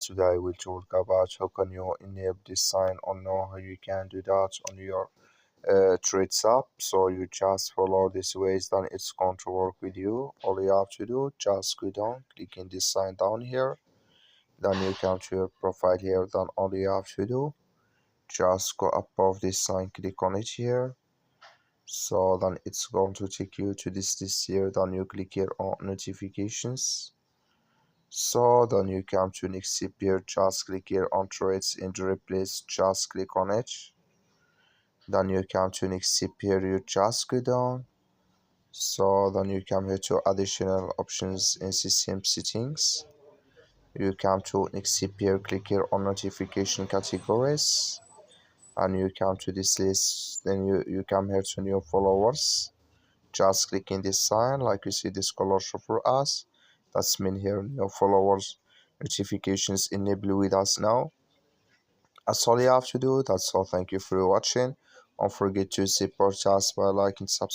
today we'll talk about how can you enable this sign or know how you can do that on your Threads app. So you just follow these ways, then it's going to work with you. All you have to do, just go down, click in this sign down here, then you come to your profile here. Then all you have to do, just go above this sign, click on it here. So then it's going to take you to this list here. Then you click here on notifications. So then you come to next tip here, just click here on Threads in the replace, just click on it. Then you come to next tip here, you just go down. So then you come here to additional options in system settings. You come to next tip here, click here on notification categories, and you come to this list. Then you come here to new followers. Just click in this sign, like you see this color show for us. That's mean here new followers notifications enable with us now. That's all you have to do. That's all. Thank you for watching. Don't forget to support us by liking, subscribe.